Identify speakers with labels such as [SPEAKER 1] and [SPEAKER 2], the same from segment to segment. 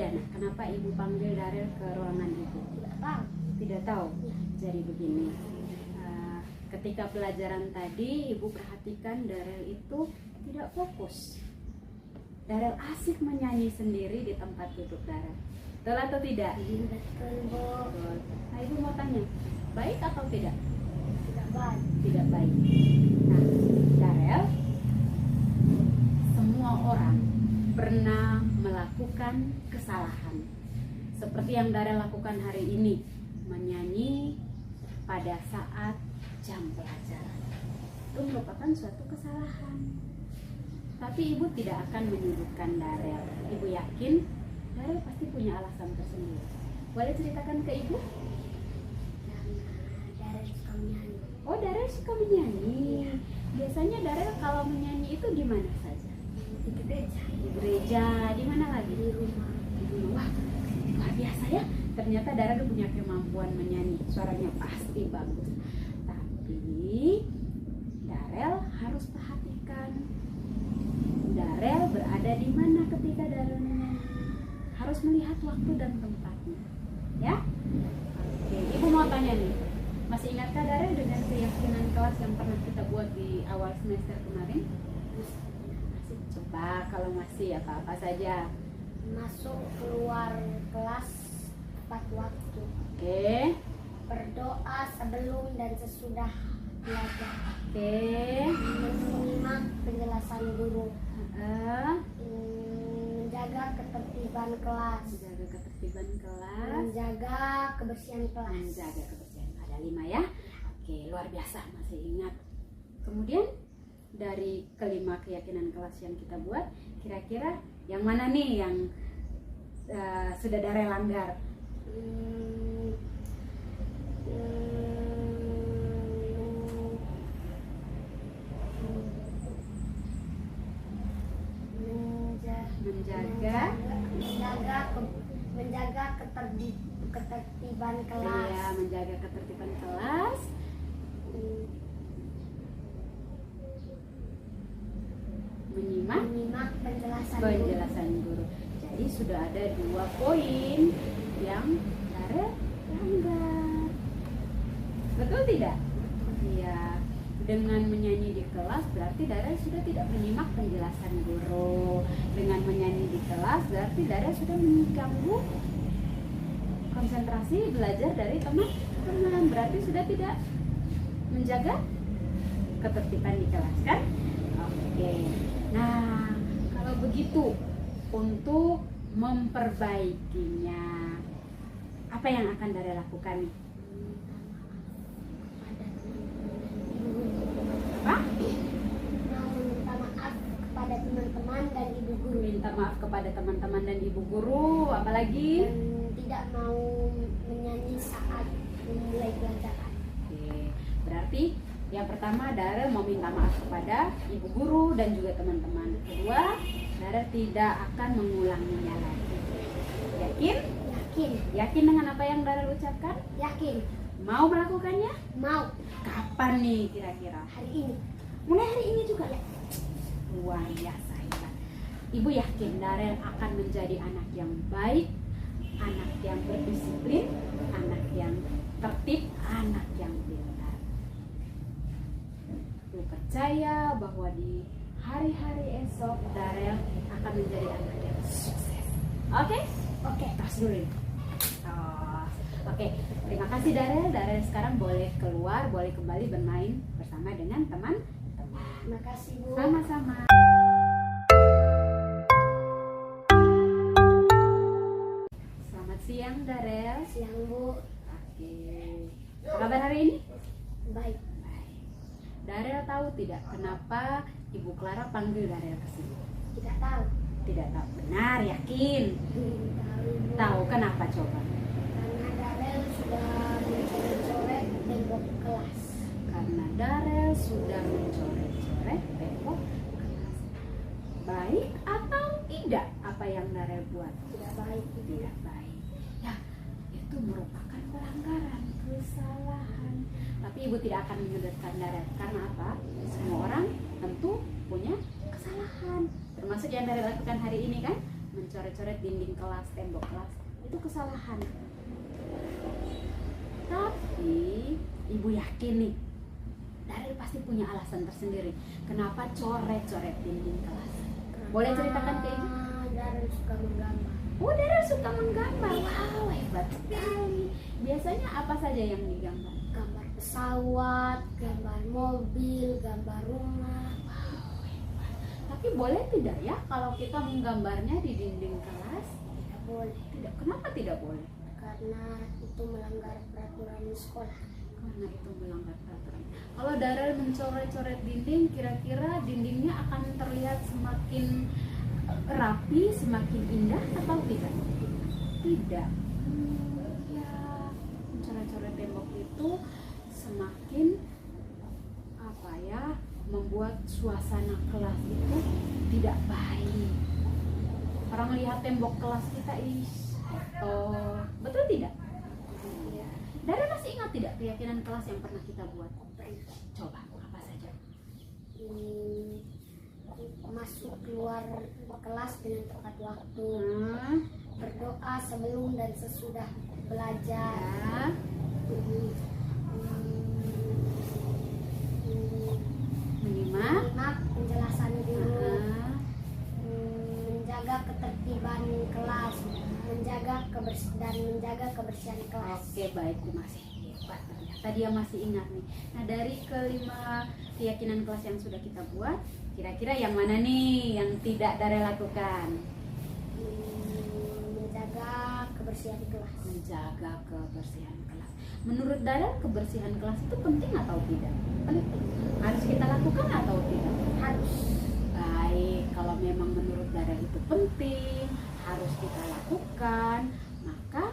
[SPEAKER 1] tidak nak? Kenapa ibu panggil Darel ke ruangan ibu?
[SPEAKER 2] Tidak tahu.
[SPEAKER 1] Tidak tahu.
[SPEAKER 2] Ya.
[SPEAKER 1] Jadi begini, ketika pelajaran tadi ibu perhatikan Darel itu tidak fokus. Darel asik menyanyi sendiri di tempat duduk Darel. Betul atau tidak?
[SPEAKER 2] Betul, Bu.
[SPEAKER 1] Betul. Nah, ibu mau tanya, baik atau tidak?
[SPEAKER 2] Tidak baik.
[SPEAKER 1] Tidak baik. Nah, Darel, semua orang pernah melakukan kesalahan. Seperti yang Darel lakukan hari ini, menyanyi pada saat jam pelajaran. Itu merupakan suatu kesalahan. Tapi ibu tidak akan menyudutkan Darel. Ibu yakin Darel pasti punya alasan tersendiri. Boleh ceritakan ke ibu?
[SPEAKER 2] Karena Darel suka menyanyi.
[SPEAKER 1] Oh, Darel suka menyanyi. Biasanya Darel kalau menyanyi itu di mana saja?
[SPEAKER 2] Di gereja.
[SPEAKER 1] Di gereja, di mana lagi?
[SPEAKER 2] Di rumah.
[SPEAKER 1] Di rumah. Wah, luar biasa ya. Ternyata Darel punya kemampuan menyanyi. Suaranya pasti bagus. Tapi Darel harus perhatikan. Darel berada di mana ketika Darel menyanyi. Harus melihat waktu dan tempatnya. Ya? Oke, ibu mau tanya nih. Masih ingatkah Darel dengan keyakinan kelas yang pernah kita buat di awal semester kemarin? Masih. Coba kalau masih apa-apa saja.
[SPEAKER 2] Masuk keluar kelas tepat waktu.
[SPEAKER 1] Oke.
[SPEAKER 2] Berdoa sebelum dan sesudah belajar.
[SPEAKER 1] Oke.
[SPEAKER 2] Menyimak penjelasan guru.
[SPEAKER 1] Heeh.
[SPEAKER 2] Menjaga ketertiban kelas.
[SPEAKER 1] Menjaga ketertiban kelas.
[SPEAKER 2] Menjaga kebersihan kelas.
[SPEAKER 1] Menjaga kebersihan. Ada 5 ya. Oke, luar biasa, masih ingat. Kemudian dari kelima keyakinan kelas yang kita buat, kira-kira yang mana nih yang sudah Darel langgar?
[SPEAKER 2] Menjaga ketertiban kelas.
[SPEAKER 1] Iya, menjaga ketertiban kelas. Menyimak penjelasan guru. Jadi sudah ada 2 poin yang Darel langgar. Betul tidak? Iya. Dengan menyanyi di kelas berarti Darel sudah tidak menyimak penjelasan guru. Dengan menyanyi di kelas berarti Darel sudah mengganggu konsentrasi belajar dari teman-teman. Berarti sudah tidak menjaga ketertiban di kelas, kan? Oke. Nah, kalau begitu untuk memperbaikinya, apa yang akan Darel lakukan nih? Apa?
[SPEAKER 2] Minta maaf kepada teman-teman dan ibu guru.
[SPEAKER 1] Minta maaf kepada teman-teman dan ibu guru, apalagi?
[SPEAKER 2] Dan tidak mau menyanyi saat memulai pelajaran.
[SPEAKER 1] Oke, berarti yang pertama Darel mau minta maaf kepada ibu guru dan juga teman-teman. Kedua, Darel tidak akan mengulanginya lagi. Yakin?
[SPEAKER 2] Yakin.
[SPEAKER 1] Yakin dengan apa yang Darel ucapkan?
[SPEAKER 2] Yakin.
[SPEAKER 1] Mau melakukannya?
[SPEAKER 2] Mau.
[SPEAKER 1] Kapan nih kira-kira?
[SPEAKER 2] Hari ini.
[SPEAKER 1] Mulai hari ini juga ya? Luar biasa hebat. Ibu yakin Darel akan menjadi anak yang baik, anak yang berdisiplin, anak yang tertib, anak yang pintar. Ibu percaya bahwa di hari-hari esok Darel akan menjadi anak yang sukses. Oke? Oke, tas dulu. Oke, terima kasih Darel. Darel sekarang boleh keluar, boleh kembali bermain bersama dengan teman-teman.
[SPEAKER 2] Terima kasih, Bu.
[SPEAKER 1] Sama-sama. Selamat siang Darel.
[SPEAKER 2] Siang, Bu.
[SPEAKER 1] Oke. Apa kabar hari ini?
[SPEAKER 2] Baik.
[SPEAKER 1] Baik. Darel tahu tidak kenapa Ibu Clara panggil Darel ke sini?
[SPEAKER 2] Tidak tahu.
[SPEAKER 1] Tidak tahu. Benar, yakin?
[SPEAKER 2] Tahu, Bu.
[SPEAKER 1] Tahu kenapa coba?
[SPEAKER 2] Karena Darel sudah mencoret-coret tembok kelas.
[SPEAKER 1] Karena Darel sudah mencoret-coret tembok kelas. Baik atau tidak apa yang Darel buat?
[SPEAKER 2] Tidak baik.
[SPEAKER 1] Tidak baik. Ya, itu merupakan pelanggaran, kesalahan. Tapi ibu tidak akan menyudutkan Darel. Karena apa? Semua orang tentu punya kesalahan. Termasuk yang Darel lakukan hari ini kan? mencoret-coret dinding kelas, tembok kelas, itu kesalahan. Tapi ibu yakin nih, Darel pasti punya alasan tersendiri kenapa coret-coret dinding kelas. Boleh ceritakan ke ibu?
[SPEAKER 2] Darel suka menggambar.
[SPEAKER 1] Oh, Darel suka menggambar. Wow, hebat sekali. Biasanya apa saja yang digambar?
[SPEAKER 2] Gambar pesawat, gambar mobil, gambar rumah.
[SPEAKER 1] Wow, hebat. Tapi boleh tidak ya kalau kita menggambarnya di dinding kelas?
[SPEAKER 2] Tidak boleh,
[SPEAKER 1] Tidak. Kenapa tidak boleh?
[SPEAKER 2] karena itu melanggar peraturan sekolah.
[SPEAKER 1] Karena itu melanggar peraturan. Kalau Darel mencoret-coret dinding, kira-kira dindingnya akan terlihat semakin rapi, semakin indah atau tidak? Tidak. Ya, mencoret-coret tembok itu semakin apa ya, membuat suasana kelas itu tidak baik. Orang lihat tembok kelas kita kotor, betul tidak?
[SPEAKER 2] Ya,
[SPEAKER 1] Darel masih ingat tidak keyakinan kelas yang pernah kita buat? Coba, apa saja?
[SPEAKER 2] masuk keluar kelas dengan tepat waktu,
[SPEAKER 1] Hmm,
[SPEAKER 2] berdoa sebelum dan sesudah belajar,
[SPEAKER 1] ya. Menyimak.
[SPEAKER 2] menyimak penjelasan guru,
[SPEAKER 1] Ah,
[SPEAKER 2] menjaga ketertiban kelas, menjaga kebersihan kelas.
[SPEAKER 1] Oke, baik, terima kasih. Hebat, ternyata dia masih ingat nih. Nah, dari kelima keyakinan kelas yang sudah kita buat, kira-kira yang mana nih yang tidak Darel lakukan?
[SPEAKER 2] Menjaga kebersihan kelas.
[SPEAKER 1] Menjaga kebersihan kelas. Menurut Darel, kebersihan kelas itu penting atau tidak? Penting. Harus kita lakukan atau tidak?
[SPEAKER 2] Harus.
[SPEAKER 1] Baik, kalau memang menurut Darel itu penting, harus kita lakukan, maka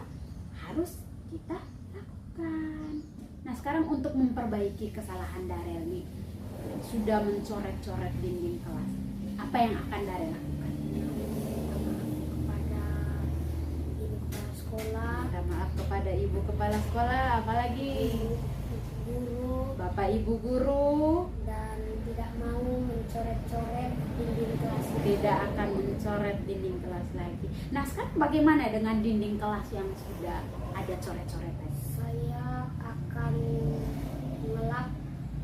[SPEAKER 1] harus kita lakukan. Nah, sekarang untuk memperbaiki kesalahan Darel nih, sudah mencoret-coret dinding kelas, apa yang akan Darel lakukan?
[SPEAKER 2] Kepada ibu kepala sekolah,
[SPEAKER 1] Minta maaf kepada ibu kepala sekolah, apalagi
[SPEAKER 2] guru,
[SPEAKER 1] bapak ibu guru.
[SPEAKER 2] dan tidak mau mencoret-coret dinding kelas.
[SPEAKER 1] Tidak akan mencoret dinding kelas lagi. Nah, sekarang bagaimana dengan dinding kelas yang sudah ada coret-coretan?
[SPEAKER 2] Saya akan mengelap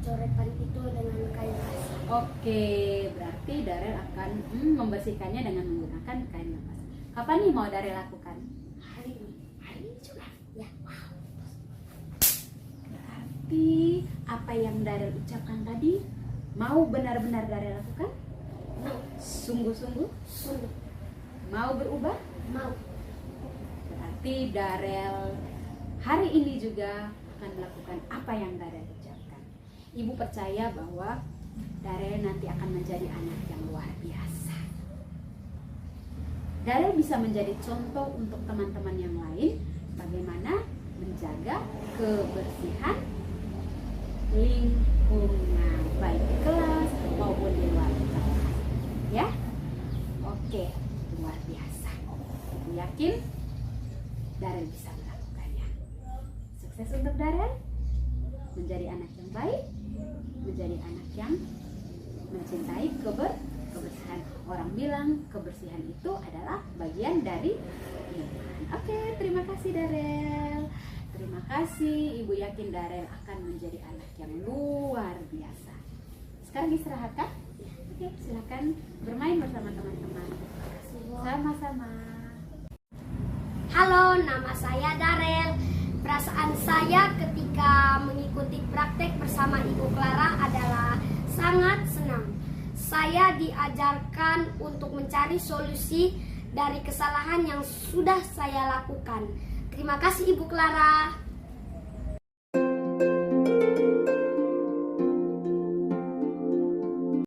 [SPEAKER 2] coretan itu dengan kain basah.
[SPEAKER 1] Oke, berarti Darel akan membersihkannya dengan menggunakan kain lepas. Kapan nih mau Darel lakukan?
[SPEAKER 2] Hari ini.
[SPEAKER 1] Hari ini juga.
[SPEAKER 2] Ya.
[SPEAKER 1] Wow. Berarti apa yang Darel ucapkan tadi mau benar-benar Darel lakukan?
[SPEAKER 2] Mau.
[SPEAKER 1] Sungguh-sungguh
[SPEAKER 2] Sungguh.
[SPEAKER 1] mau berubah?
[SPEAKER 2] Mau.
[SPEAKER 1] Berarti Darel hari ini juga akan melakukan apa yang Darel ucapkan. Ibu percaya bahwa Darel nanti akan menjadi anak yang luar biasa. Darel bisa menjadi contoh untuk teman-teman yang lain bagaimana menjaga kebersihan lingkungan baik di kelas maupun di luar kelas. Ya, oke, luar biasa. Ibu yakin Darel bisa melakukannya. Sukses untuk Darel menjadi anak yang baik, menjadi anak yang mencintai kebersihan. Orang bilang kebersihan itu adalah bagian dari iman. Oke, terima kasih Darel. Terima kasih. Ibu yakin Darel akan menjadi anak yang luar biasa. Sekarang istirahatkan? Oke, silakan bermain bersama teman-teman. Sama-sama.
[SPEAKER 2] Halo, nama saya Darel. Perasaan saya ketika mengikuti praktek bersama Ibu Clara adalah sangat senang. Saya diajarkan untuk mencari solusi dari kesalahan yang sudah saya lakukan. Terima kasih Ibu Clara.